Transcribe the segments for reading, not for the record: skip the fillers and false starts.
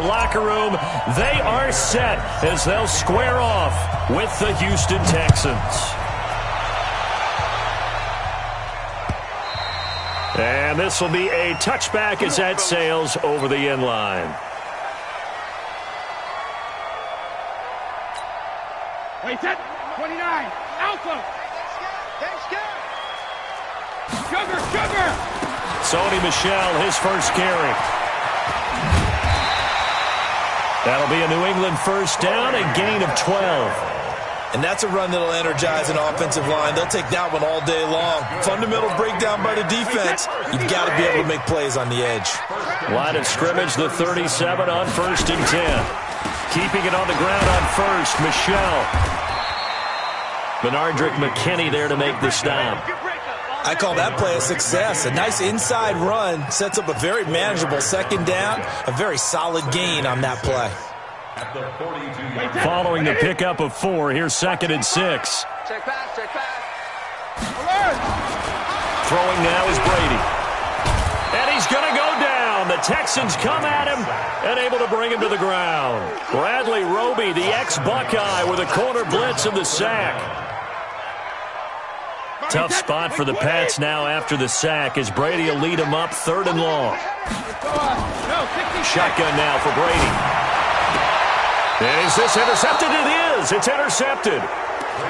locker room. They are set as they'll square off with the Houston Texans. And this will be a touchback as that sails over the end line. Wait, set. 29. Alpha. Sugar. Sony Michel, his first carry. That'll be a New England first down, a gain of 12. And that's a run that'll energize an offensive line. They'll take that one all day long. Fundamental breakdown by the defense. You've got to be able to make plays on the edge. Line of scrimmage, the 37 on 1st and 10. Keeping it on the ground on first, Michel. Benardrick McKinney there to make the stop. I call that play a success. A nice inside run sets up a very manageable second down. A very solid gain on that play. Following the pickup of 4, here's 2nd and 6. Check pass. Throwing now is Brady. And he's going to go down. The Texans come at him and able to bring him to the ground. Bradley Roby, the ex-Buckeye, with a corner blitz in the sack. Tough spot for the Pats now after the sack as Brady will lead him up 3rd and long. Shotgun now for Brady. And is this intercepted? It is. It's intercepted.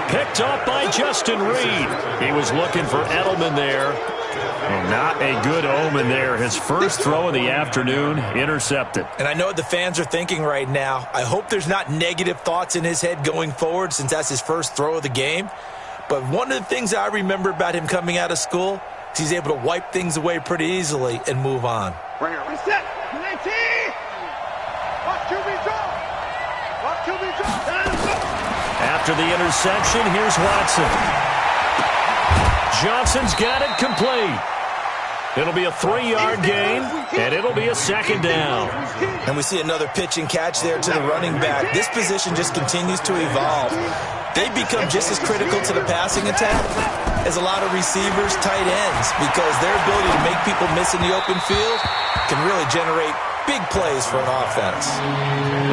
Picked up by Justin Reed. He was looking for Edelman there. And not a good omen there. His first throw of the afternoon, intercepted. And I know what the fans are thinking right now. I hope there's not negative thoughts in his head going forward since that's his first throw of the game. But one of the things I remember about him coming out of school is he's able to wipe things away pretty easily and move on. Reset. 19. Watch QB drop. After the interception, here's Watson. Johnson's got it complete. It'll be a 3-yard gain, and it'll be a 2nd down. And we see another pitch and catch there to the running back. This position just continues to evolve. They become just as critical to the passing attack as a lot of receivers, tight ends, because their ability to make people miss in the open field can really generate big plays for an offense.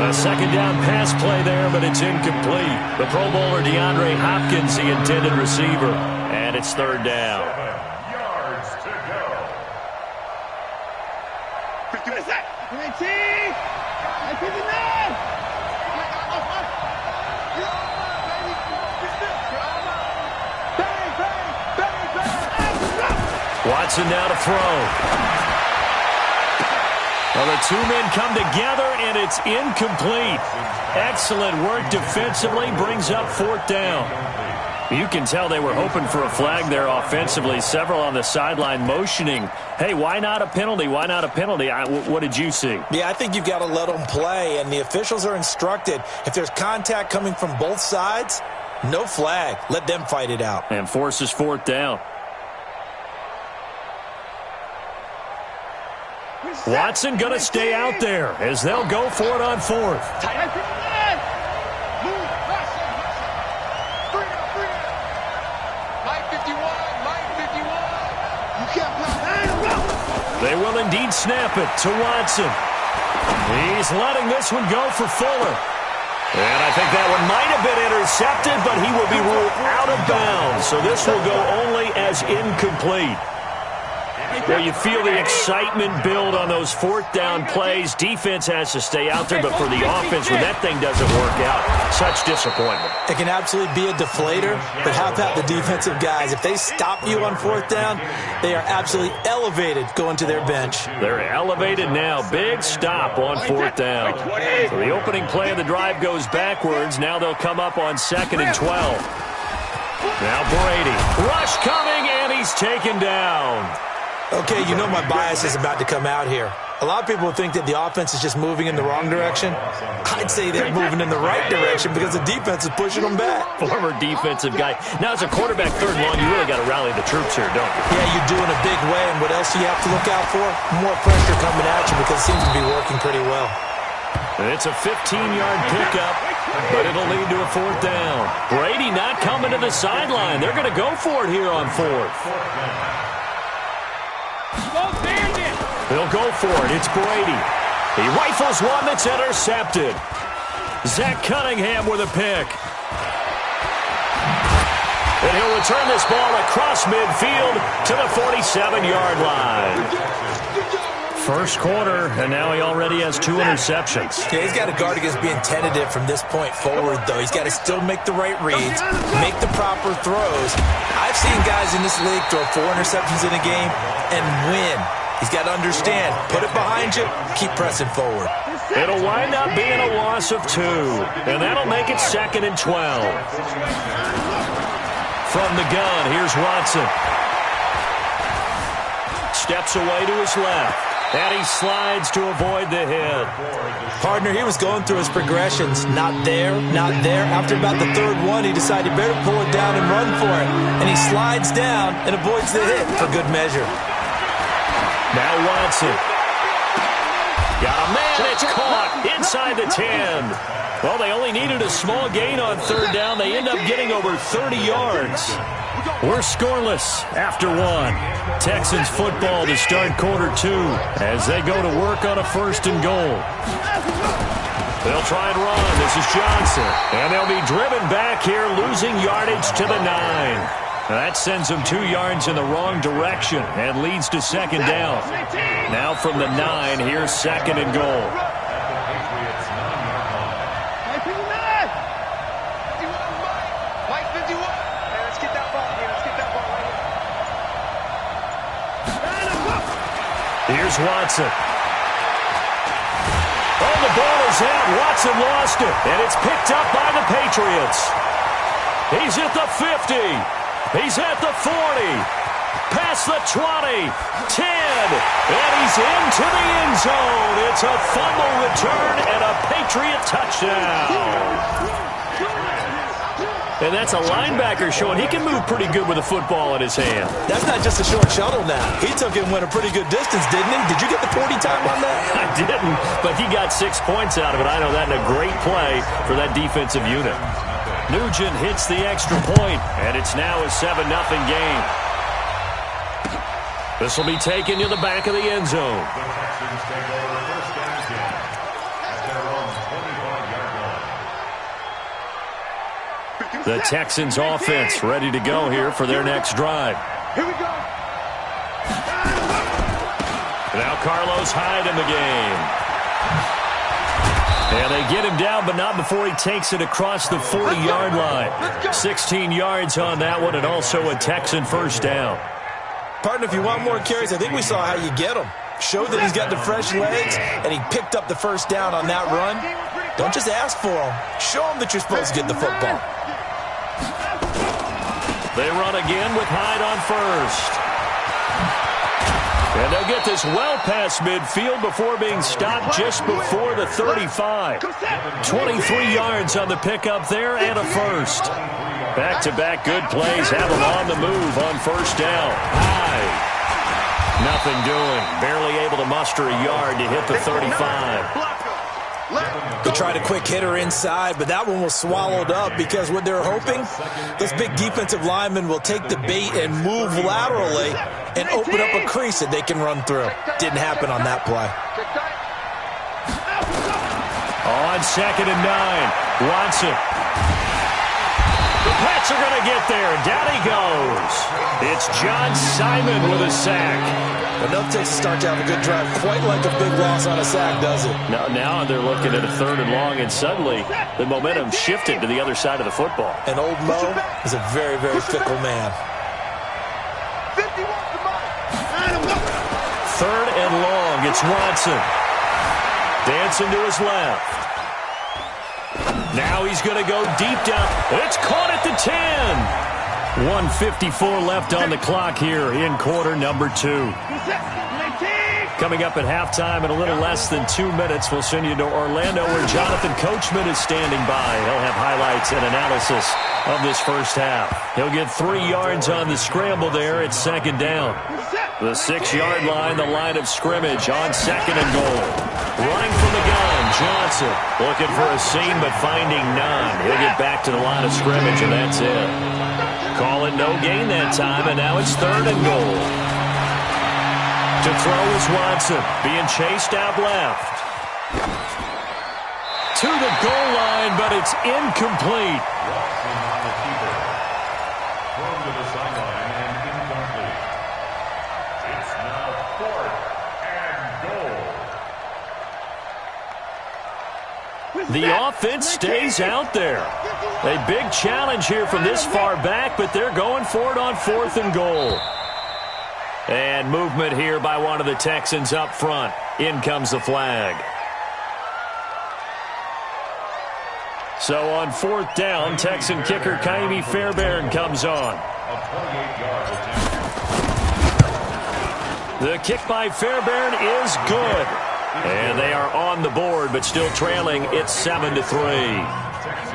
A 2nd down pass play there, but it's incomplete. The Pro Bowler DeAndre Hopkins, the intended receiver, and it's 3rd down. 7 yards to go. 19. 59. Watson now to throw. Well, the 2 men come together, and it's incomplete. Excellent work defensively, brings up 4th down. You can tell they were hoping for a flag there offensively. Several on the sideline motioning, hey, why not a penalty? Why not a penalty? What did you see? Yeah, I think you've got to let them play, and the officials are instructed. If there's contact coming from both sides, no flag. Let them fight it out. And forces 4th down. Watson going to stay out there as they'll go for it on 4th. They will indeed snap it to Watson. He's letting this one go for Fuller. And I think that one might have been intercepted, but he will be ruled out of bounds. So this will go only as incomplete. Well, you feel the excitement build on those 4th down plays. Defense has to stay out there, but for the offense, when that thing doesn't work out, such disappointment. It can absolutely be a deflator, but how about the defensive guys? If they stop you on 4th down, they are absolutely elevated going to their bench. They're elevated now. Big stop on 4th down. So the opening play of the drive goes backwards. Now they'll come up on 2nd and 12. Now Brady. Rush coming, and he's taken down. Okay, you know my bias is about to come out here. A lot of people think that the offense is just moving in the wrong direction. I'd say they're moving in the right direction because the defense is pushing them back. Former defensive guy. Now, as a quarterback 3rd and long, you really got to rally the troops here, don't you? Yeah, you do in a big way. And what else do you have to look out for? More pressure coming at you because it seems to be working pretty well. It's a 15-yard pickup, but it'll lead to a 4th down. Brady not coming to the sideline. They're going to go for it here on 4th. They'll go for it. It's Brady. He rifles one that's intercepted. Zach Cunningham with a pick. And he'll return this ball across midfield to the 47-yard line. First quarter, and now he already has 2 interceptions. Yeah, he's got to guard against being tentative from this point forward, though. He's got to still make the right reads, make the proper throws. I've seen guys in this league throw 4 interceptions in a game and win. He's got to understand, put it behind you, keep pressing forward. It'll wind up being a loss of 2, and that'll make it 2nd and 12. From the gun, here's Watson. Steps away to his left. And he slides to avoid the hit. Partner, he was going through his progressions. Not there, not there. After about the 3rd one, he decided he better pull it down and run for it. And he slides down and avoids the hit for good measure. Now Watson. Got a man, it's caught inside the 10. Well, they only needed a small gain on 3rd down. They end up getting over 30 yards. We're scoreless after 1. Texans football to start quarter 2 as they go to work on a 1st and goal. They'll try and run. This is Johnson. And they'll be driven back here, losing yardage to the 9. That sends them 2 yards in the wrong direction and leads to 2nd down. Now from the 9, here's 2nd and goal. Here's Watson. Oh, the ball is out. Watson lost it, and it's picked up by the Patriots. He's at the 50. He's at the 40. Past the 20. 10. And he's into the end zone. It's a fumble return and a Patriot touchdown. And that's a linebacker showing he can move pretty good with a football in his hand. That's not just a short shuttle now. He took it and went a pretty good distance, didn't he? Did you get the 40 time on that? I didn't, but he got 6 points out of it. I know that in a great play for that defensive unit. Nugent hits the extra point, and it's now a 7-0 game. This will be taken to the back of the end zone. The Texans offense ready to go here for their next drive. Here we go. Now Carlos Hyde in the game. And they get him down, but not before he takes it across the 40-yard line. 16 yards on that one, and also a Texan 1st down. Partner, if you want more carries, I think we saw how you get him. Show that he's got the fresh legs, and he picked up the 1st down on that run. Don't just ask for him. Show him that you're supposed to get the football. They run again with Hyde on 1st. And they'll get this well past midfield before being stopped just before the 35. 23 yards on the pickup there and a 1st. Back-to-back good plays have them on the move on 1st down. Hyde. Nothing doing. Barely able to muster a yard to hit the 35. They tried a quick hitter inside, but that one was swallowed up because what they're hoping, this big defensive lineman will take the bait and move laterally and open up a crease that they can run through. Didn't happen on that play. On 2nd and 9, Watson. The Pats are going to get there. Down he goes. It's John Simon with a sack. Enough takes to start to have a good drive. Quite like a big loss on a sack, does it? Now they're looking at a 3rd and long, and suddenly the momentum shifted to the other side of the football. And old Mo is a very, very fickle man. 3rd and long. It's Watson. Dancing to his left. Now he's going to go deep down. It's caught at the 10. 1:54 left on the clock here in quarter number 2. Coming up at halftime in a little less than 2 minutes, we'll send you to Orlando where Jonathan Coachman is standing by. He'll have highlights and analysis of this 1st half. He'll get 3 yards on the scramble there at 2nd down. The 6-yard line, the line of scrimmage on 2nd and goal. Running from the gun, Johnson looking for a seam but finding none. He'll get back to the line of scrimmage, and that's it. Call it no gain that time, and now it's 3rd and goal. To throw is Watson, being chased out left. To the goal line, but it's incomplete. Thrown to the sideline and incomplete. It's now 4th and goal. The offense stays out there. A big challenge here from this far back, but they're going for it on 4th and goal. And movement here by one of the Texans up front. In comes the flag. So on 4th down, Texan kicker Kaimi Fairbairn comes on. The kick by Fairbairn is good. And they are on the board, but still trailing. It's 7-3.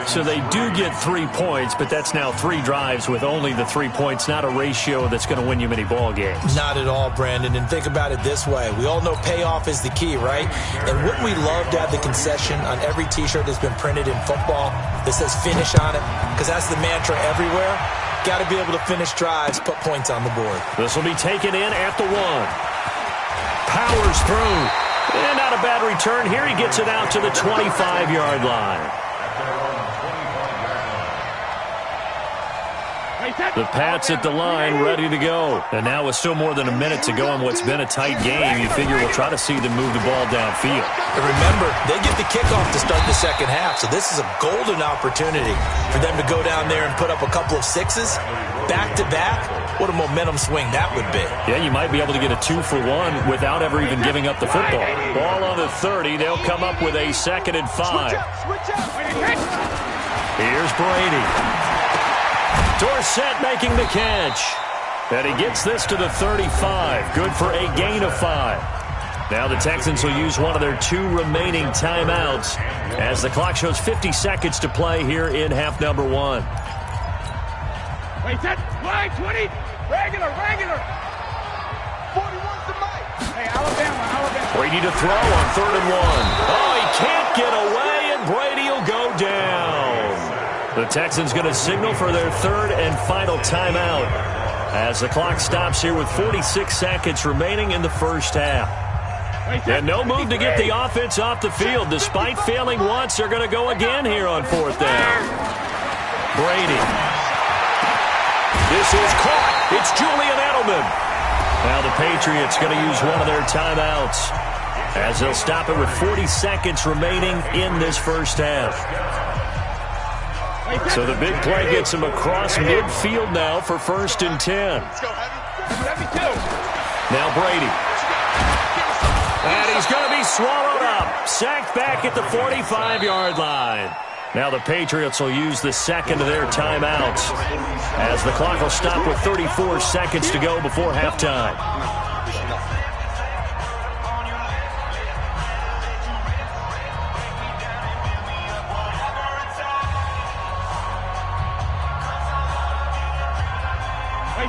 So they do get 3 points, but that's now 3 drives with only the 3 points, not a ratio that's going to win you many ball games. Not at all, Brandon. And think about it this way. We all know payoff is the key, right? And wouldn't we love to have the concession on every T-shirt that's been printed in football that says finish on it? Because that's the mantra everywhere. Got to be able to finish drives, put points on the board. This will be taken in at the 1. Powers through. And not a bad return here. He gets it out to the 25-yard line. The Pats at the line, ready to go. And now with still more than a minute to go in what's been a tight game, you figure we'll try to see them move the ball downfield. And remember, they get the kickoff to start the second half, so this is a golden opportunity for them to go down there and put up a couple of sixes back-to-back. What a momentum swing that would be. Yeah, you might be able to get a 2-for-1 without ever even giving up the football. Ball on the 30. They'll come up with a 2nd and 5. Here's Brady. Dorsett making the catch. And he gets this to the 35. Good for a gain of 5. Now the Texans will use one of their 2 remaining timeouts as the clock shows 50 seconds to play here in half number 1. Wait, set, line 20, regular. 41's the mic. Hey, Alabama. Brady to throw on 3rd and 1. Oh, he can't get away, and Brady will go down. The Texans going to signal for their 3rd and final timeout as the clock stops here with 46 seconds remaining in the first half. And no move to get the offense off the field. Despite failing once, they're going to go again here on 4th down. Brady. This is caught. It's Julian Edelman. Now the Patriots going to use one of their timeouts as they'll stop it with 40 seconds remaining in this first half. So the big play gets him across midfield now for 1st and 10. Now Brady. And he's going to be swallowed up. Sacked back at the 45-yard line. Now the Patriots will use the 2nd of their timeouts as the clock will stop with 34 seconds to go before halftime.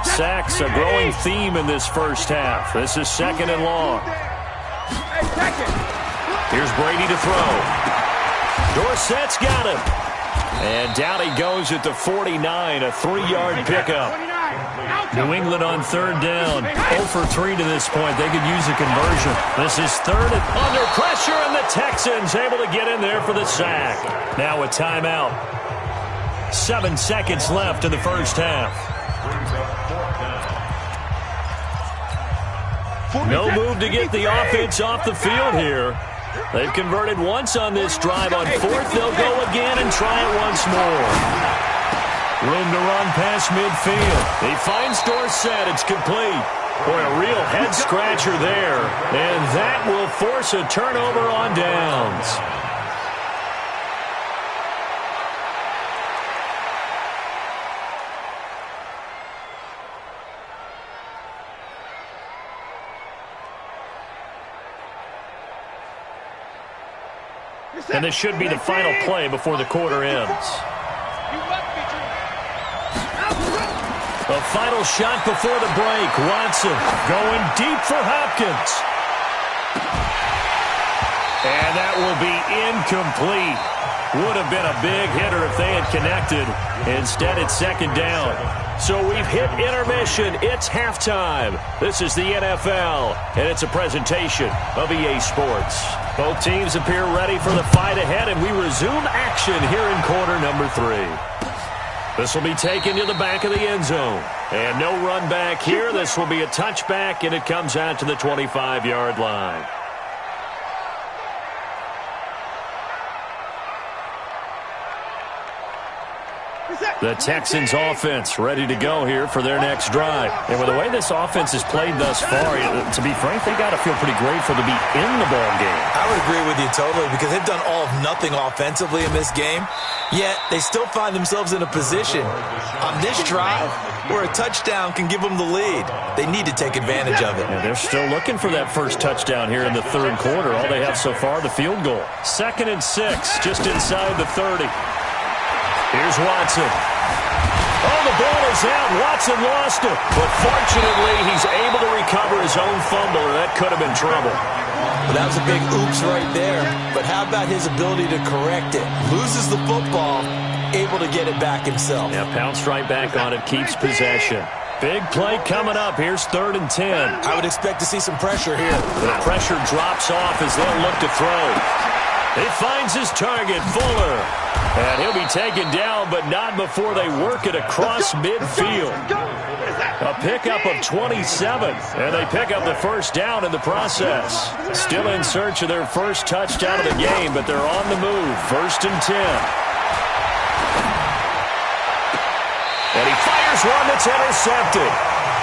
Sacks, a growing theme in this first half. This is 2nd and long. Here's Brady to throw. Dorsett's got him. And down he goes at the 49, a 3-yard pickup. New England on 3rd down. 0 for 3 to this point. They could use a conversion. This is 3rd and under pressure, and the Texans able to get in there for the sack. Now a timeout. 7 seconds left in the first half. No move to get the offense off the field here. They've converted once on this drive. On 4th, they'll go again and try it once more. Room to run past midfield. He finds Dorsett. It's complete. Boy, a real head-scratcher there. And that will force a turnover on downs. And this should be the final play before the quarter ends. A final shot before the break. Watson going deep for Hopkins. And that will be incomplete. Would have been a big hitter if they had connected. Instead, it's second down. So we've hit intermission. It's halftime. This is the NFL, and it's a presentation of EA Sports. Both teams appear ready for the fight ahead, and we resume action here in quarter number 3. This will be taken to the back of the end zone. And no run back here. This will be a touchback, and it comes out to the 25-yard line. The Texans offense ready to go here for their next drive. And with the way this offense has played thus far, to be frank, they got to feel pretty grateful to be in the ball game. I would agree with you totally because they've done all of nothing offensively in this game, yet they still find themselves in a position on this drive where a touchdown can give them the lead. They need to take advantage of it. Yeah, they're still looking for that first touchdown here in the third quarter. All they have so far, the field goal. 2nd and 6, just inside the 30. Here's Watson. Oh, the ball is out. Watson lost it. But fortunately, he's able to recover his own fumble, or that could have been trouble. Well, that was a big oops right there. But how about his ability to correct it? Loses the football, able to get it back himself. Yeah, pounced right back on it, keeps possession. Big play coming up. Here's 3rd and 10. I would expect to see some pressure here. The pressure drops off as they'll look to throw. He finds his target, Fuller. And he'll be taken down, but not before they work it across midfield. A pickup of 27, and they pick up the first down in the process. Still in search of their first touchdown of the game, but they're on the move. 1st and 10. And he fires one that's intercepted.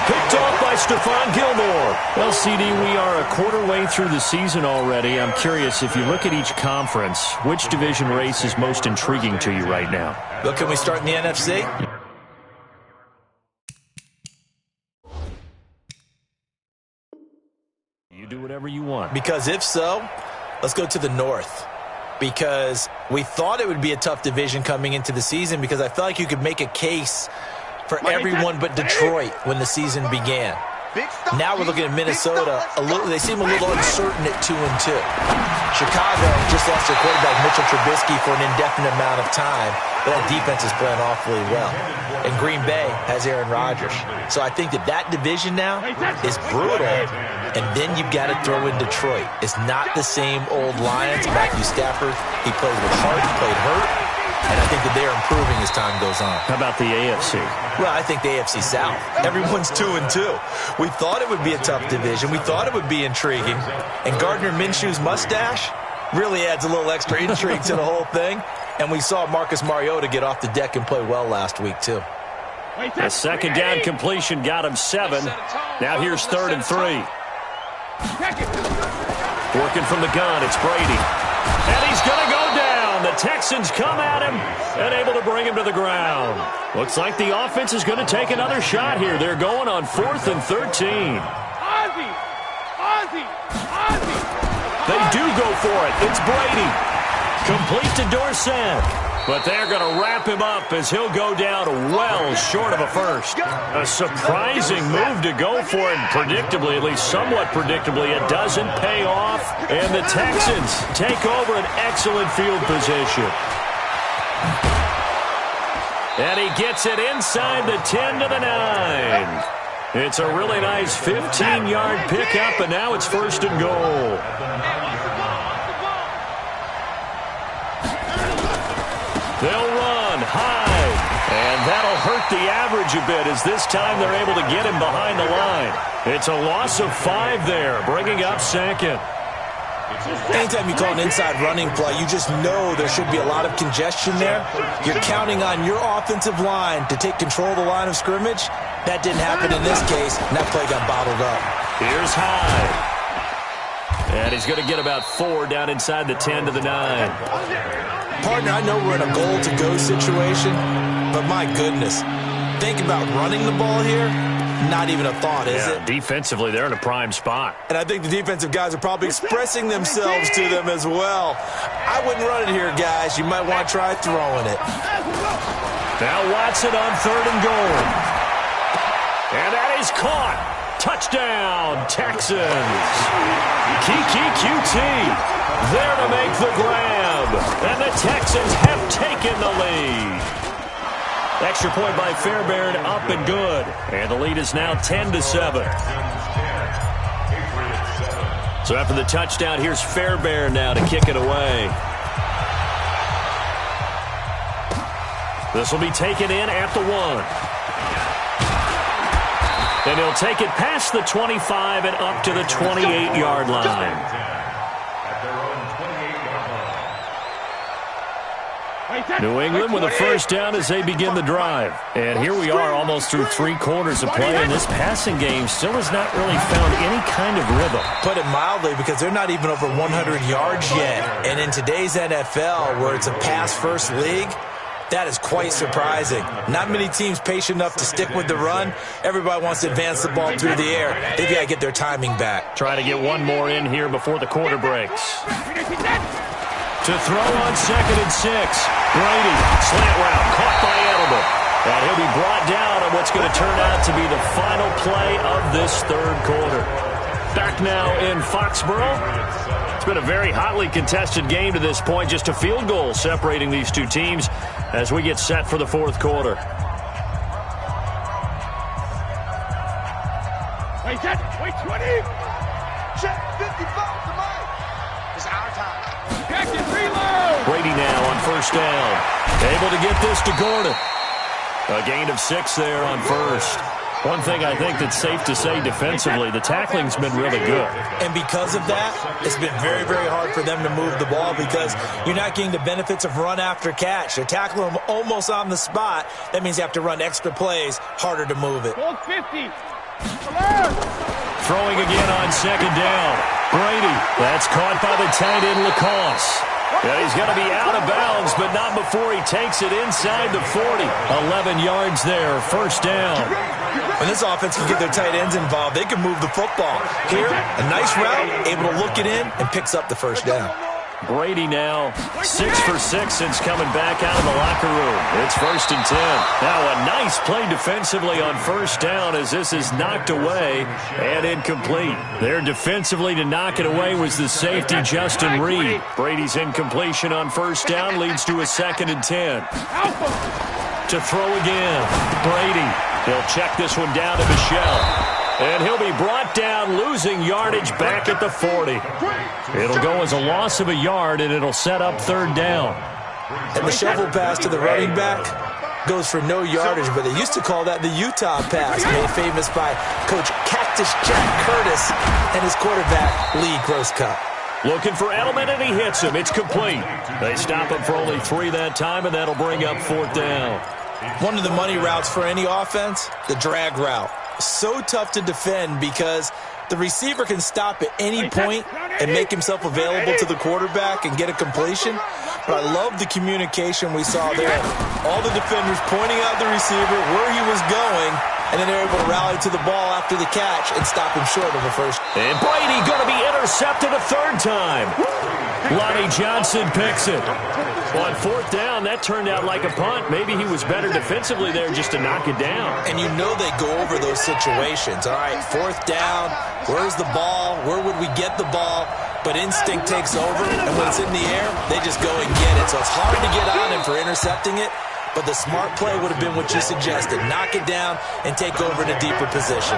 Picked off by Stephon Gilmore. Well, CD, we are a quarter way through the season already. I'm curious, if you look at each conference, which division race is most intriguing to you right now? Well, can we start in the NFC? You do whatever you want. Because if so, let's go to the North. Because we thought it would be a tough division coming into the season because I felt like you could make a case for everyone but Detroit when the season began. Now we're looking at Minnesota. They seem a little uncertain at 2-2. Chicago just lost their quarterback, Mitchell Trubisky, for an indefinite amount of time, but that defense is playing awfully well. And Green Bay has Aaron Rodgers. So I think that division now is brutal, and then you've got to throw in Detroit. It's not the same old Lions. Matthew Stafford, he plays with heart, he played hurt. And I think that they're improving as time goes on. How about the AFC? Well, I think the AFC South. Everyone's 2-2. We thought it would be a tough division. We thought it would be intriguing. And Gardner Minshew's mustache really adds a little extra intrigue to the whole thing. And we saw Marcus Mariota get off the deck and play well last week, too. A second down completion got him 7. Now here's 3rd and 3. Working from the gun, it's Brady. And he's going to go down. The Texans come at him and able to bring him to the ground. Looks like the offense is going to take another shot here. They're going on 4th and 13. They do go for it. It's Brady. Complete to Dorsett. But they're going to wrap him up as he'll go down well short of a first. A surprising move to go for it. Predictably, at least somewhat predictably, it doesn't pay off. And the Texans take over an excellent field position. And he gets it inside the 10 to the 9. It's a really nice 15-yard pickup, and now it's 1st and goal. They'll run high, and that'll hurt the average a bit as this time they're able to get him behind the line. It's a loss of 5 there, bringing up 2nd. Anytime you call an inside running play, you just know there should be a lot of congestion there. You're counting on your offensive line to take control of the line of scrimmage. That didn't happen in this case, and that play got bottled up. Here's Hyde. And he's going to get about 4 down inside the 10 to the 9. Partner, I know we're in a goal-to-go situation, but my goodness, think about running the ball here. Not even a thought, is it? Defensively, they're in a prime spot. And I think the defensive guys are probably expressing themselves to them as well. I wouldn't run it here, guys. You might want to try throwing it. Now Watson on 3rd and goal. And that is caught. Touchdown, Texans. Kiki QT there to make the grab. And the Texans have taken the lead. Extra point by Fairbairn, up and good. And the lead is now 10-7. So after the touchdown, here's Fairbairn now to kick it away. This will be taken in at the 1. And he'll take it past the 25 and up to the 28-yard line. New England with a first down as they begin the drive. And here we are almost through 3 quarters of play, and this passing game still has not really found any kind of rhythm. Put it mildly, because they're not even over 100 yards yet. And in today's NFL, where it's a pass-first league, that is quite surprising. Not many teams patient enough to stick with the run. Everybody wants to advance the ball through the air. They've got to get their timing back. Trying to get one more in here before the quarter breaks. To throw on 2nd and 6. Brady, slant route, caught by Edelman. And he'll be brought down on what's going to turn out to be the final play of this 3rd quarter. Back now in Foxborough. It's been a very hotly contested game to this point. Just a field goal separating these two teams as we get set for the 4th quarter. Wait, 20. Check 55 to Mike. It's our time. Brady now on first down. Able to get this to Gordon. A gain of 6 there on first. One thing I think that's safe to say defensively, the tackling's been really good. And because of that, it's been very, very hard for them to move the ball because you're not getting the benefits of run after catch. They're tackling them almost on the spot. That means you have to run extra plays, harder to move it. 50. Throwing again on 2nd down. Brady, that's caught by the tight end Lacoste. And he's going to be out of bounds, but not before he takes it inside the 40. 11 yards there, first down. When this offense can get their tight ends involved, they can move the football. Here, a nice route, able to look it in, and picks up the first down. Brady now 6 for 6 since coming back out of the locker room. It's 1st and 10. Now a nice play defensively on first down as this is knocked away and incomplete. There defensively to knock it away was the safety Justin Reed. Brady's incompletion on first down leads to a 2nd and 10. To throw again. Brady. He'll check this one down to Michelle. And he'll be brought down, losing yardage back at the 40. It'll go as a loss of a yard, and it'll set up 3rd down. And the shovel pass to the running back goes for no yardage, but they used to call that the Utah pass, made famous by Coach Cactus Jack Curtis and his quarterback, Lee Grosscup. Looking for Edelman, and he hits him. It's complete. They stop him for only 3 that time, and that'll bring up 4th down. One of the money routes for any offense, the drag route. So tough to defend because the receiver can stop at any point and make himself available to the quarterback and get a completion. But I love the communication we saw there. All the defenders pointing out the receiver, where he was going, and then they're able to rally to the ball after the catch and stop him short of a first. And Brady going to be intercepted a 3rd time. Lonnie Johnson picks it. On 4th down, that turned out like a punt. Maybe he was better defensively there just to knock it down. And you know they go over those situations. All right, 4th down, where's the ball? Where would we get the ball? But instinct takes over, and when it's in the air, they just go and get it. So it's hard to get on him for intercepting it, but the smart play would have been what you suggested. Knock it down and take over in a deeper position.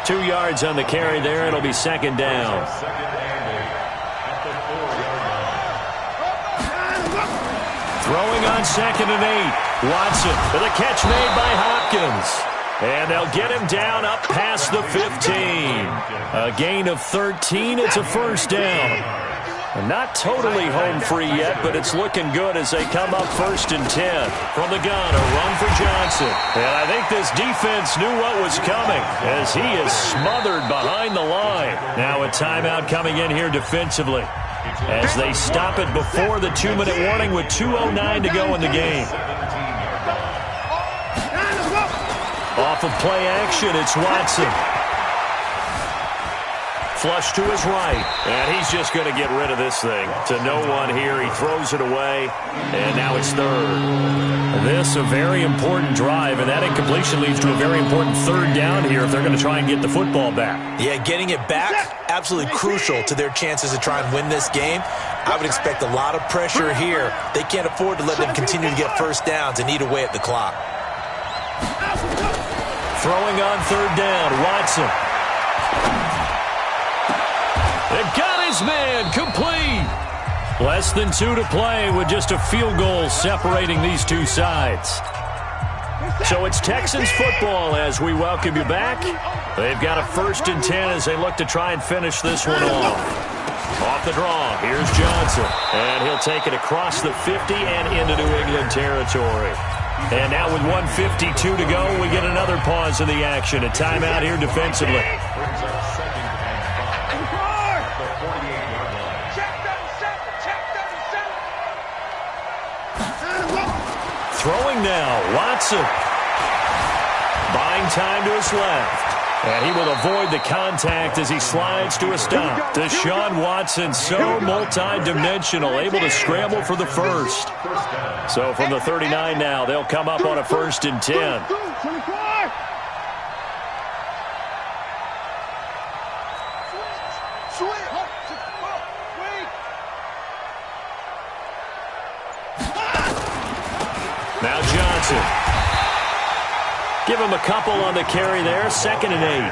2 yards on the carry there. It'll be 2nd down. Throwing on 2nd and 8. Watson with a catch made by Hopkins. And they'll get him down up past the 15. A gain of 13. It's a first down. Not totally home free yet, but it's looking good as they come up 1st and 10. From the gun, a run for Johnson. And I think this defense knew what was coming as he is smothered behind the line. Now a timeout coming in here defensively as they stop it before the 2-minute warning with 2:09 to go in the game. Off of play action, it's Watson. Flush to his right. And he's just going to get rid of this thing. To no one here. He throws it away. And now it's third. This a very important drive. And that incompletion leads to a very important third down here if they're going to try and get the football back. Yeah, getting it back, absolutely crucial to their chances to try and win this game. I would expect a lot of pressure here. They can't afford to let them continue to get first downs and eat away at the clock. Throwing on third down, Watson. It got his man complete. Less than 2 to play with just a field goal separating these two sides. So it's Texans football as we welcome you back. They've got a 1st and 10 as they look to try and finish this one off. Off the draw, here's Johnson. And he'll take it across the 50 and into New England territory. And now with 1:52 to go, we get another pause in the action. A timeout here defensively. Brings up 2nd and 5 at the 48-yard line. Check 37. Throwing now, Watson. Buying time to his left. And he will avoid the contact as he slides to a stop. Deshaun Watson, so multi-dimensional, able to scramble for the first. So from the 39 now, they'll come up on a 1st and 10. Now Johnson. Give him a couple on the carry there. 2nd and 8.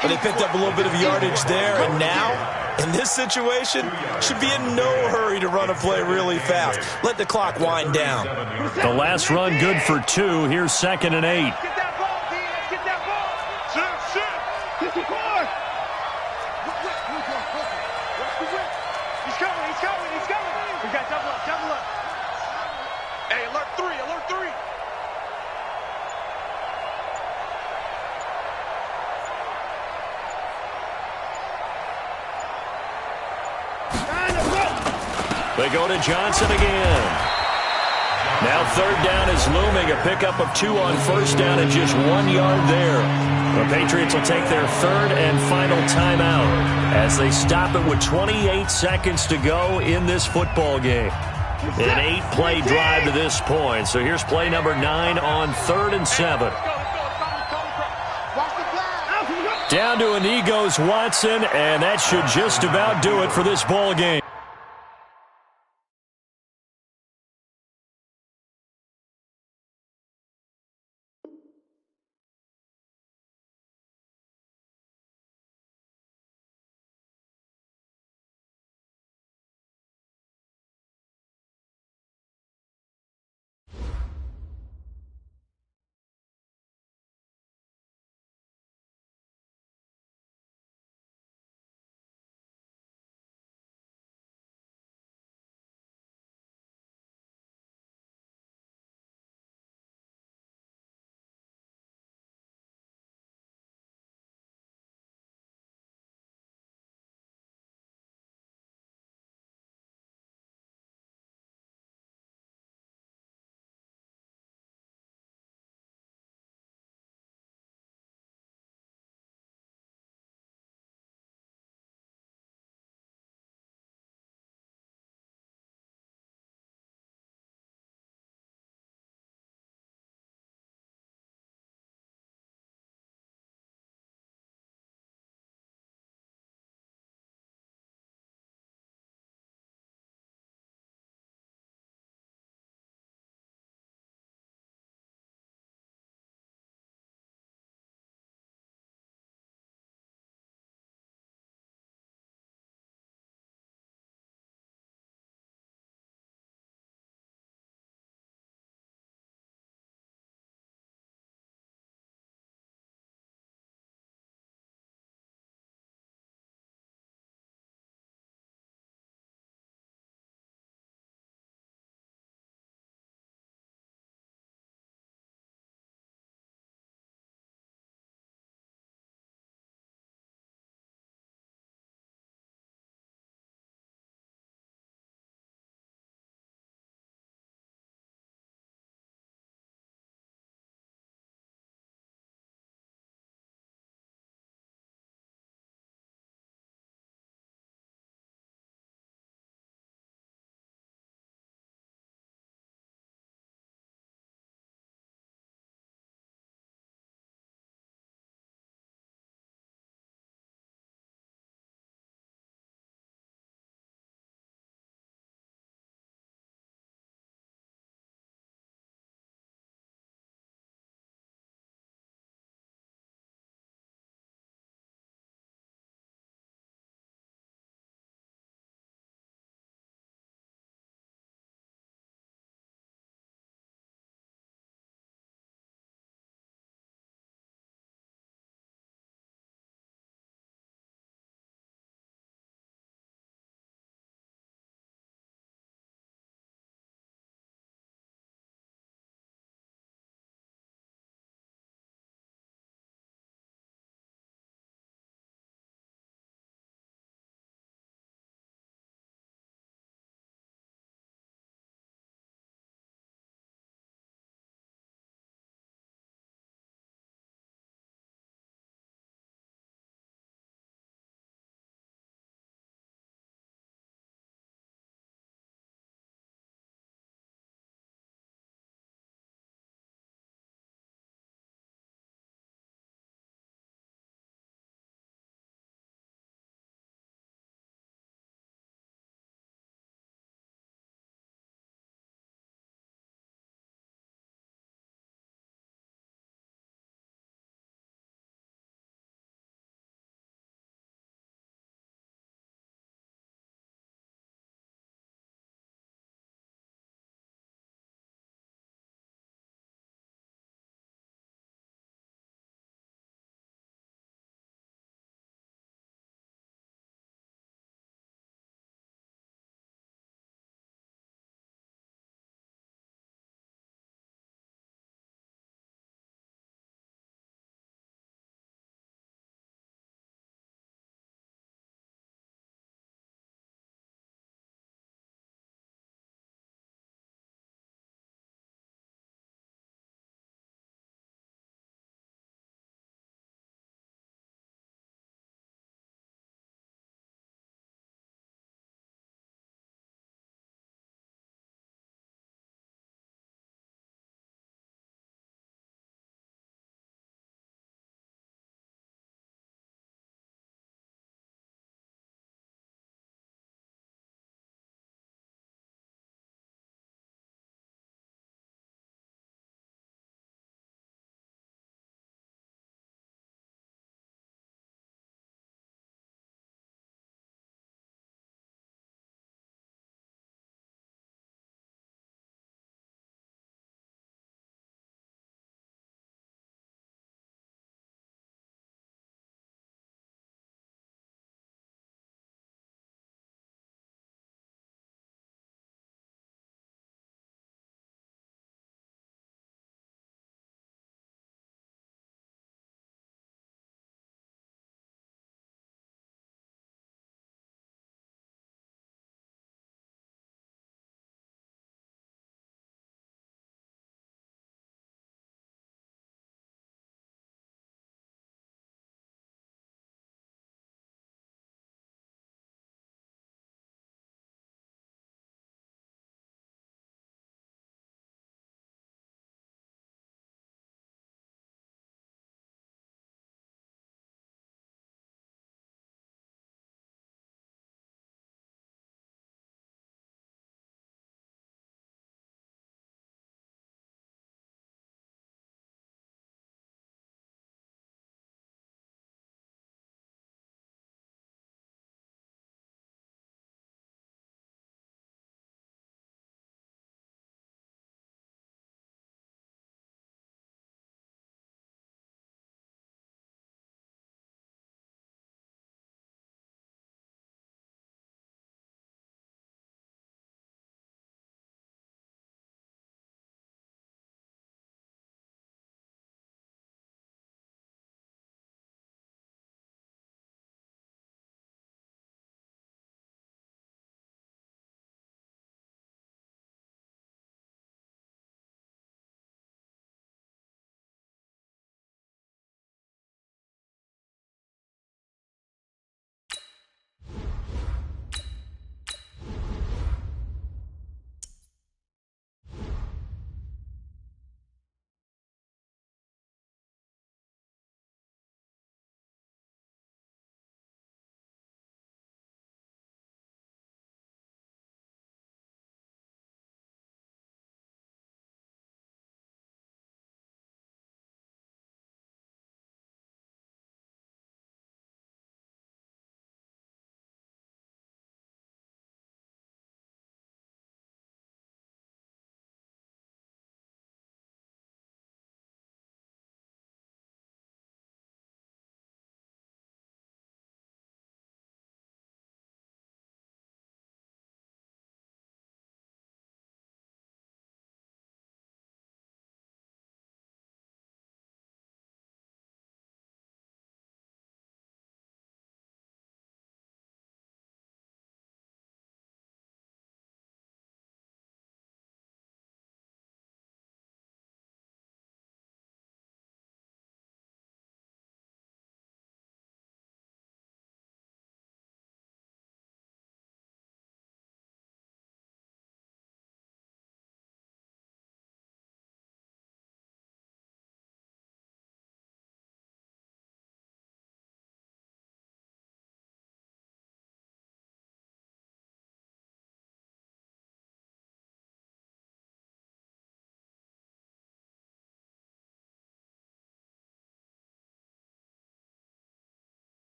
But they picked up a little bit of yardage there, and now, in this situation, should be in no hurry to run a play really fast. Let the clock wind down. The last run good for 2. Here's 2nd and 8. Get that ball, D. Let's get that ball. Sit. He's coming. We got double up. Hey, alert 3. They go to Johnson again. Now 3rd down is looming. A pickup of 2 on 1st down and just 1 yard there. The Patriots will take their 3rd and final timeout as they stop it with 28 seconds to go in this football game. An 8-play drive to this point. So here's play number 9 on 3rd and 7. Down to a knee goes Watson, and that should just about do it for this ball game.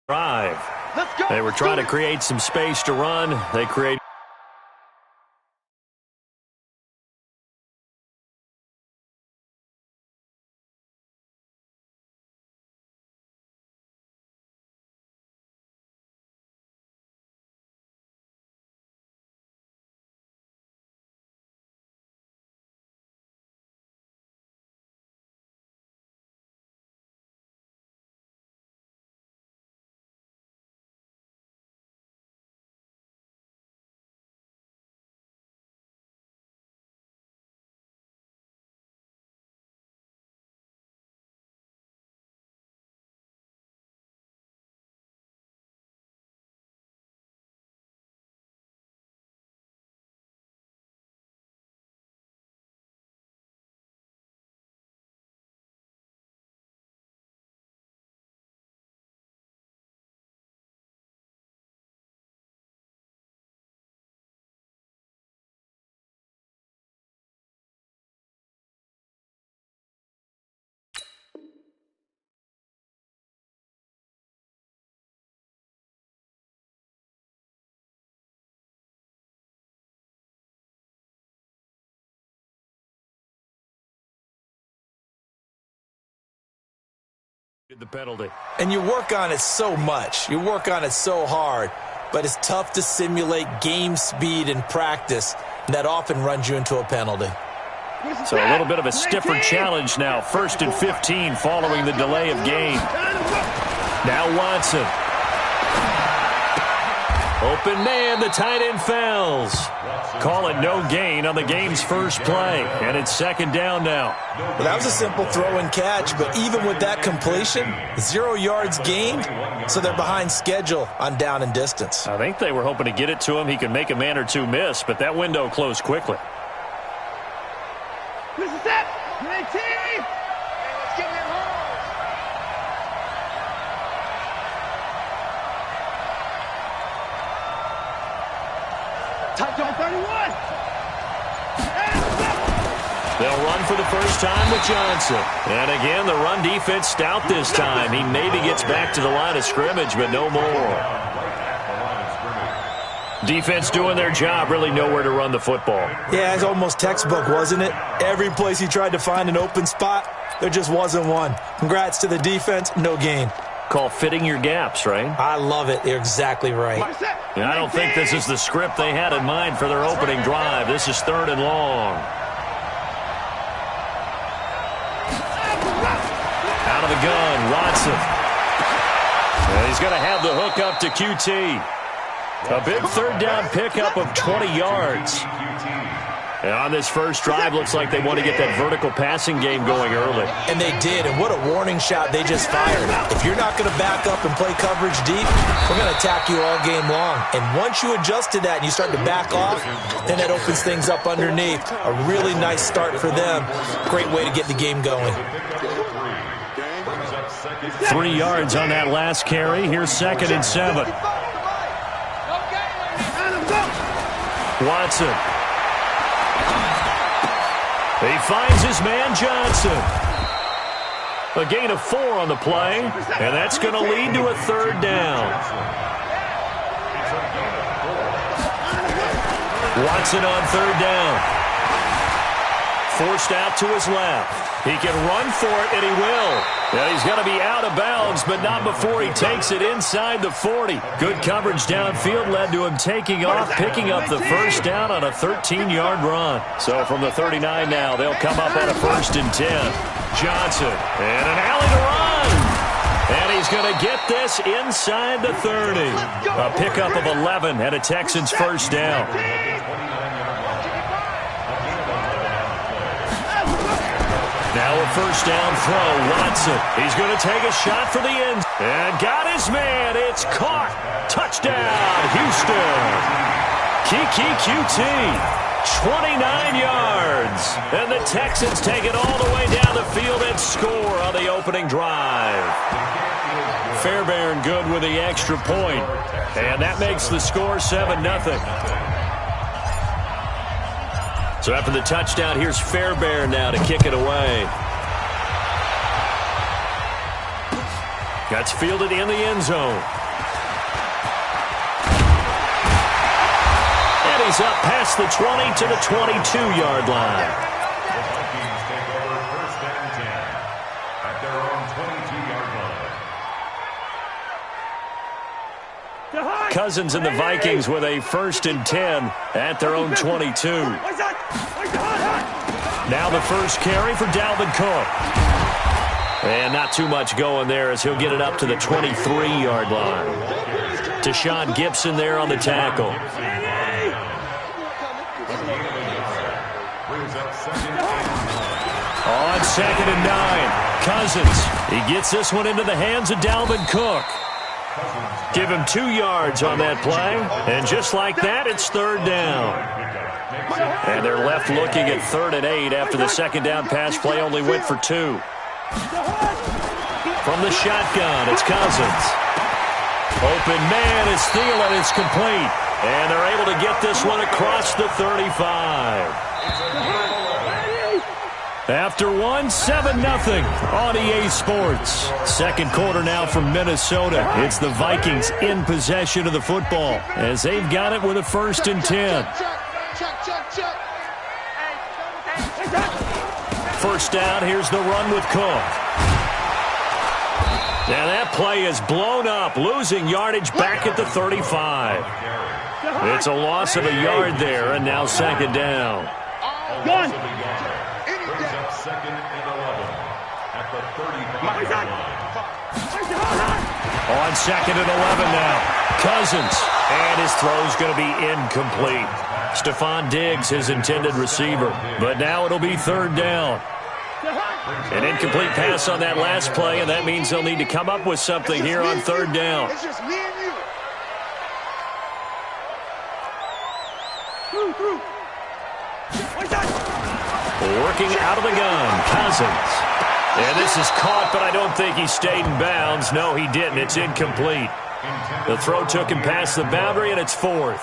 drive. They were trying to create some space to run. They created the penalty. And you work on it so much. You work on it so hard. But it's tough to simulate game speed in practice. And that often runs you into a penalty. So a little bit of a stiffer challenge now. 1st and 15 following the delay of game. Now Watson. Open man, the tight end fouls. Call it no gain on the game's first play. And it's 2nd down now. Well, that was a simple throw and catch, but even with that completion, 0 yards gained, so they're behind schedule on down and distance. I think they were hoping to get it to him. He could make a man or two miss, but that window closed quickly. This is it. Let's get in there. Touchdown 31. They'll run for the first time with Johnson. And again, the run defense stout this time. He maybe gets back to the line of scrimmage, but no more. Defense doing their job, really nowhere to run the football. Yeah, it's almost textbook, wasn't it? Every place he tried to find an open spot, there just wasn't one. Congrats to the defense, no gain. Call fitting your gaps, right? I love it. You're exactly right. And I don't think this is the script they had in mind for their opening drive. This is 3rd and long. Out of the gun, Watson. And he's going to have the hook up to QT. A big 3rd down pickup of 20 yards. And on this first drive, looks like they want to get that vertical passing game going early. And they did, and what a warning shot they just fired. If you're not going to back up and play coverage deep, we're going to attack you all game long. And once you adjust to that and you start to back off, then that opens things up underneath. A really nice start for them. Great way to get the game going. 3 yards on that last carry. Here's 2nd and 7. Watson. He finds his man Johnson. A gain of 4 on the play, and that's going to lead to a 3rd down. Watson on 3rd down. Forced out to his left. He can run for it, and he will. Yeah, he's going to be out of bounds, but not before he takes it inside the 40. Good coverage downfield led to him taking off, picking up the 1st down on a 13-yard run. So from the 39 now, they'll come up on a 1st and 10. Johnson, and an alley to run. And he's going to get this inside the 30. A pickup of 11 and a Texans 1st down. Now a 1st down throw, Watson. He's going to take a shot for the end. And got his man. It's caught. Touchdown, Houston. Kiki QT, 29 yards. And the Texans take it all the way down the field and score on the opening drive. Fairbairn good with the extra point. And that makes the score 7-0. So after the touchdown, here's Fairbairn now to kick it away. That's fielded in the end zone. carries up past the 20 to the 22-yard line. The Vikings take over first and 10 at their own 22-yard line. Cousins and the Vikings with a first and 10 at their own 22. Now the first carry for Dalvin Cook. And not too much going there as he'll get it up to the 23-yard line. Deshaun Gibson there on the tackle. On 2nd and 9, Cousins. He gets this one into the hands of Dalvin Cook. Give him 2 yards on that play. And just like that, it's 3rd down. And they're left looking at 3rd and 8 after the second down pass play only went for 2. From the shotgun, it's Cousins. Open man is Thielen. It's complete. And they're able to get this one across the 35. After one, 7-0 on EA Sports. Second quarter now from Minnesota. It's the Vikings in possession of the football as they've got it with a first and 10. First down, here's the run with Cook. Now that play is blown up, losing yardage back at the 35. It's a loss of a yard there, and now second down. Brings up 2nd and 11 at the 35-yard line. On 2nd and 11 now, Cousins, and his throw's going to be incomplete. Stephon Diggs, his intended receiver, but now it'll be 3rd down. An incomplete pass on that last play, and that means they'll need to come up with something here on 3rd down. It's just me and you. Working out of the gun, Cousins. And this is caught, but I don't think he stayed in bounds. No, he didn't. It's incomplete. The throw took him past the boundary, and it's 4th.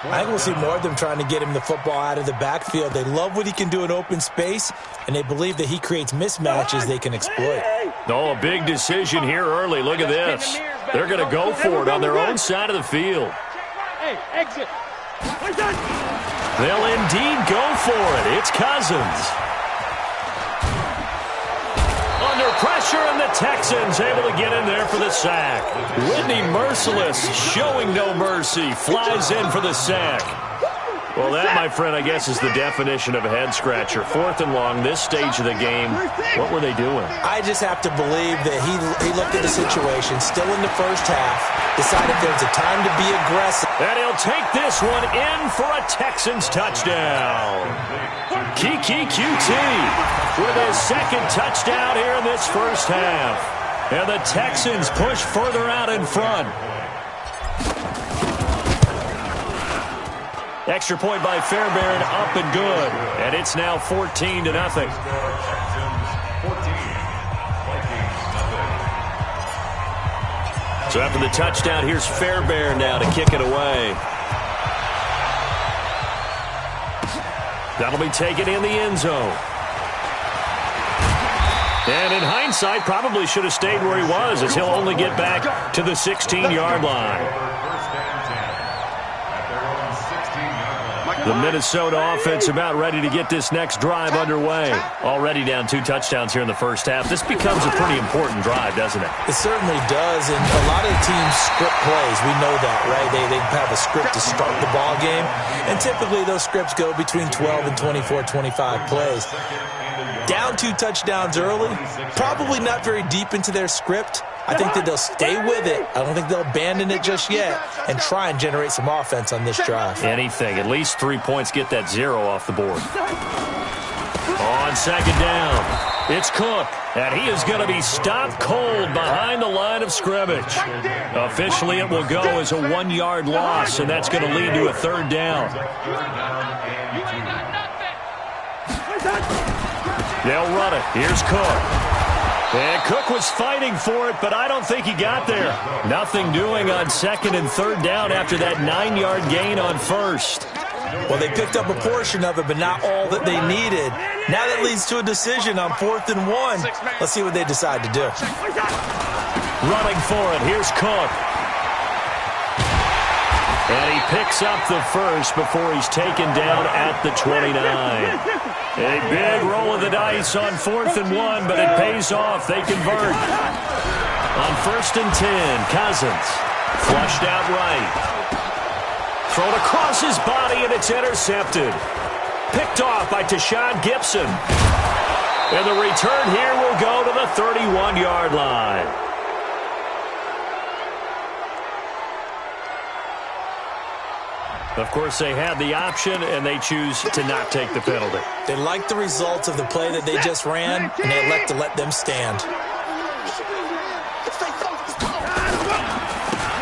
I think we'll see more of them trying to get him the football out of the backfield. They love what he can do in open space, and they believe that he creates mismatches they can exploit. Oh, a big decision here early. Look at this. They're going to go for it on their own side of the field. Hey, exit. They'll indeed go for it. It's Cousins. Under pressure, and the Texans able to get in there for the sack. Whitney Merciless, showing no mercy, flies in for the sack. Well, that, my friend, I guess is the definition of a head-scratcher. 4th and long, this stage of the game. What were they doing? I just have to believe that he looked at the situation, still in the first half, decided there's a time to be aggressive. And he'll take this one in for a Texans touchdown. Kiki QT with his second touchdown here in this first half. And the Texans push further out in front. Extra point by Fairbairn, up and good. And it's now 14-0. So after the touchdown, here's Fairbairn now to kick it away. That'll be taken in the end zone. And in hindsight, probably should have stayed where he was, as he'll only get back to the 16-yard line. The Minnesota offense about ready to get this next drive underway. Already down 2 touchdowns here in the first half. This becomes a pretty important drive, doesn't it? It certainly does, and a lot of the teams script plays. We know that, right? They have a script to start the ball game, and typically those scripts go between 12 and 24, 25 plays. Down 2 touchdowns early, probably not very deep into their script. I think that they'll stay with it. I don't think they'll abandon it just yet and try and generate some offense on this drive. Anything. At least 3 points get that 0 off the board. On second down, it's Cook, and he is going to be stopped cold behind the line of scrimmage. Officially, it will go as a 1-yard loss, and that's going to lead to a 3rd down. They'll run it. Here's Cook. And Cook was fighting for it, but I don't think he got there. Nothing doing on 2nd and 3rd down after that 9-yard gain on 1st. Well, they picked up a portion of it, but not all that they needed. Now that leads to a decision on 4th and 1. Let's see what they decide to do. Running for it. Here's Cook. And he picks up the first before he's taken down at the 29. A big roll of the dice on 4th and 1, but it pays off. They convert. On 1st and 10, Cousins. Flushed out right. Thrown across his body, and it's intercepted. Picked off by Tashawn Gibson. And the return here will go to the 31-yard line. Of course, they had the option, and they choose to not take the penalty. They like the results of the play that they just ran, and they elect to let them stand.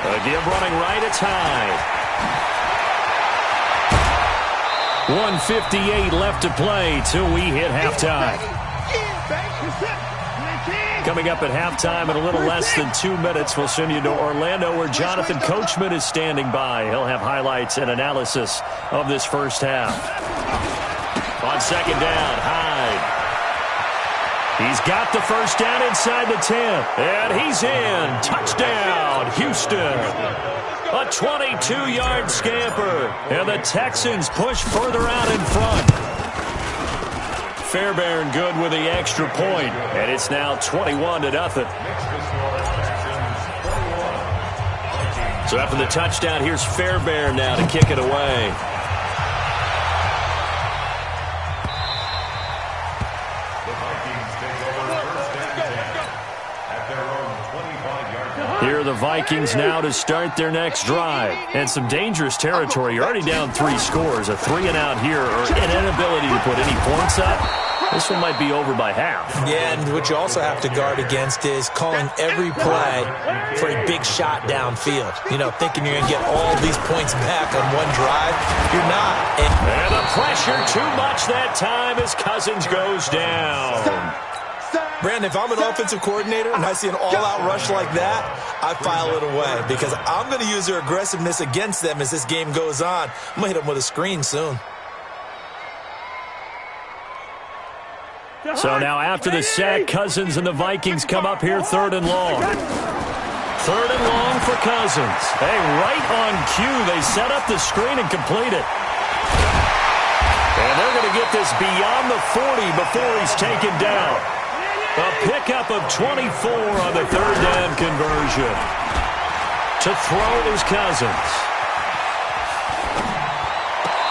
Again, running right, it's high. 1:58 left to play till we hit halftime. Coming up at halftime in a little less than 2 minutes, we'll send you to Orlando where Jonathan Coachman is standing by. He'll have highlights and analysis of this first half. On 2nd down, Hyde. He's got the first down inside the 10. And he's in. Touchdown, Houston. A 22-yard scamper. And the Texans push further out in front. Fairbairn good with the extra point, and it's now 21-0. So after the touchdown, here's Fairbairn now to kick it away. Here are the Vikings now to start their next drive. And some dangerous territory. You're already down 3 scores. A 3-and-out here or an inability to put any points up. This one might be over by half. Yeah, and what you also have to guard against is calling every play for a big shot downfield. You know, thinking you're going to get all these points back on one drive. You're not. And the pressure too much that time as Cousins goes down. Brandon, if I'm an offensive coordinator and I see an all-out rush like that, I file it away because I'm going to use their aggressiveness against them as this game goes on. I'm going to hit them with a screen soon. So now after the sack, Cousins and the Vikings come up here 3rd and long. 3rd and long for Cousins. Hey, right on cue, they set up the screen and complete it. And they're going to get this beyond the 40 before he's taken down. A pickup of 24 on the 3rd down conversion. To throw is Cousins.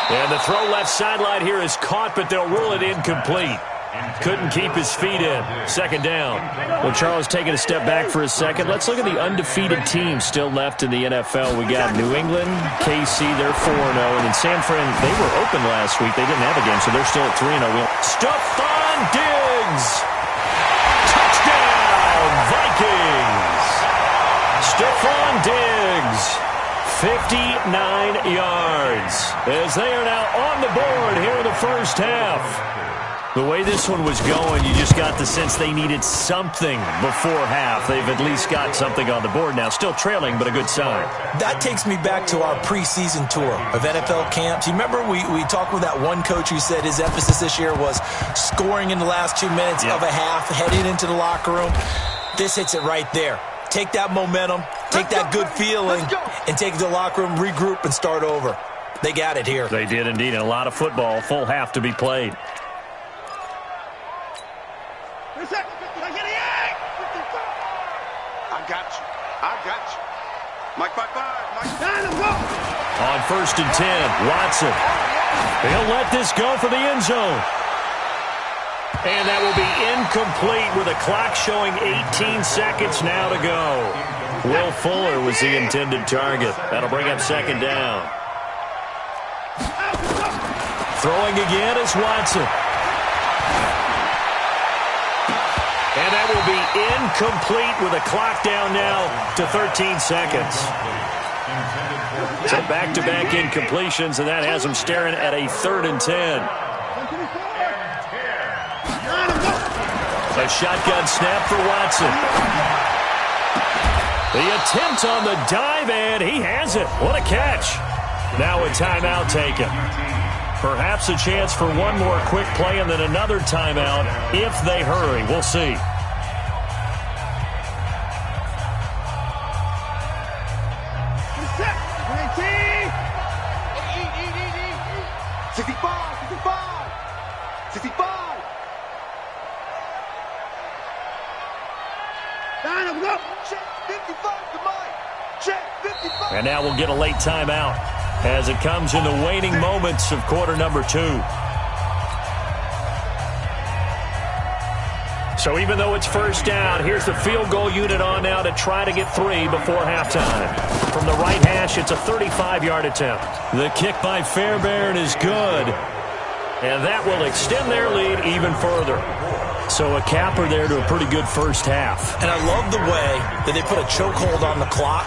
And the throw left sideline here is caught, but they'll rule it incomplete. Couldn't keep his feet in. 2nd down. Well, Charles, taking a step back for a second. Let's look at the undefeated teams still left in the NFL. We got New England, KC, they're 4-0. And in San Fran, they were open last week. They didn't have a game, so they're still at 3-0. Stephon Diggs. Touchdown, Vikings. Stephon Diggs. 59 yards. As they are now on the board here in the first half. The way this one was going, you just got the sense they needed something before half. They've at least got something on the board now. Still trailing, but a good sign. That takes me back to our preseason tour of NFL camps. You remember we talked with that one coach who said his emphasis this year was scoring in the last 2 minutes of a half, heading into the locker room. This hits it right there. Take that momentum, take that good feeling, and take it to the locker room, regroup, and start over. They got it here. They did indeed. And a lot of football, full half to be played. I got you. Mike, bye. On 1st and 10, Watson. He'll let this go for the end zone. And that will be incomplete with a clock showing 18 seconds now to go. Will Fuller was the intended target. That'll bring up 2nd down. Throwing again is Watson. And that will be incomplete with a clock down now to 13 seconds. So back-to-back incompletions, and that has them staring at a 3rd and 10. A shotgun snap for Watson. The attempt on the dive, and he has it. What a catch. Now a timeout taken. Perhaps a chance for one more quick play and then another timeout if they hurry. We'll see. 65, 65, 65. Line up, go. Check 55 to Mike. Check 55. And now we'll get a late timeout as it comes in the waning moments of quarter number 2. So even though it's first down, here's the field goal unit on now to try to get 3 before halftime. From the right hash, it's a 35-yard attempt. The kick by Fairbairn is good. And that will extend their lead even further. So a capper there to a pretty good first half. And I love the way that they put a chokehold on the clock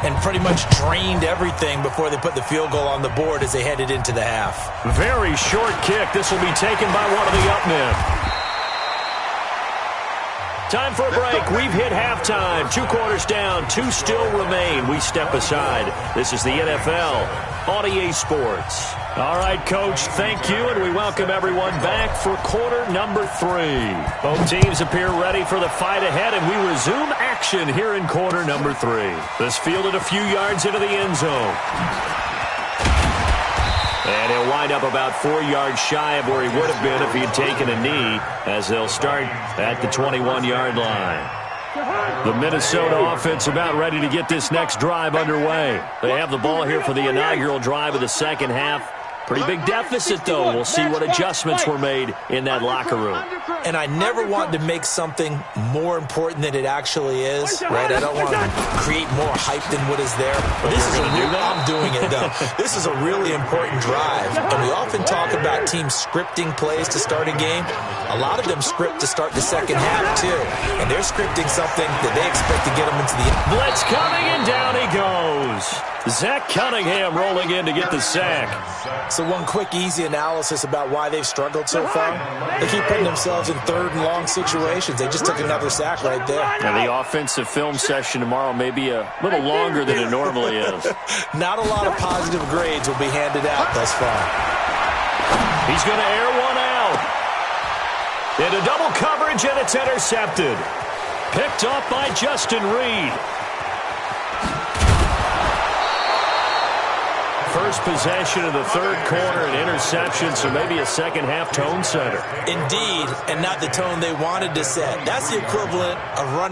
and pretty much drained everything before they put the field goal on the board as they headed into the half. Very short kick. This will be taken by one of the up men. Time for a break. We've hit halftime. 2 quarters down. 2 still remain. We step aside. This is the NFL on EA Sports. All right, Coach, thank you, and we welcome everyone back for quarter number 3. Both teams appear ready for the fight ahead, and we resume action here in quarter number 3. This fielded a few yards into the end zone. And he'll wind up about 4 yards shy of where he would have been if he had taken a knee, as they'll start at the 21-yard line. The Minnesota offense about ready to get this next drive underway. They have the ball here for the inaugural drive of the second half. Pretty big deficit, though. We'll see what adjustments were made in that locker room. And I never want to make something more important than it actually is, right? I don't want to create more hype than what is there. But this is I'm doing it, though. This is a really important drive. And we often talk about teams scripting plays to start a game. A lot of them script to start the second half, too. And they're scripting something that they expect to get them into the end. Blitz coming, and down he goes. Zach Cunningham rolling in to get the sack. So one quick, easy analysis about why they've struggled so far. They keep putting themselves in third and long situations. They just took another sack right there. And the offensive film session tomorrow may be a little longer than it normally is. Not a lot of positive grades will be handed out thus far. He's going to air one out. Into double coverage, and it's intercepted. Picked off by Justin Reed. First possession of the third quarter, an interception, so maybe a second-half tone setter. Indeed, and not the tone they wanted to set. That's the equivalent of running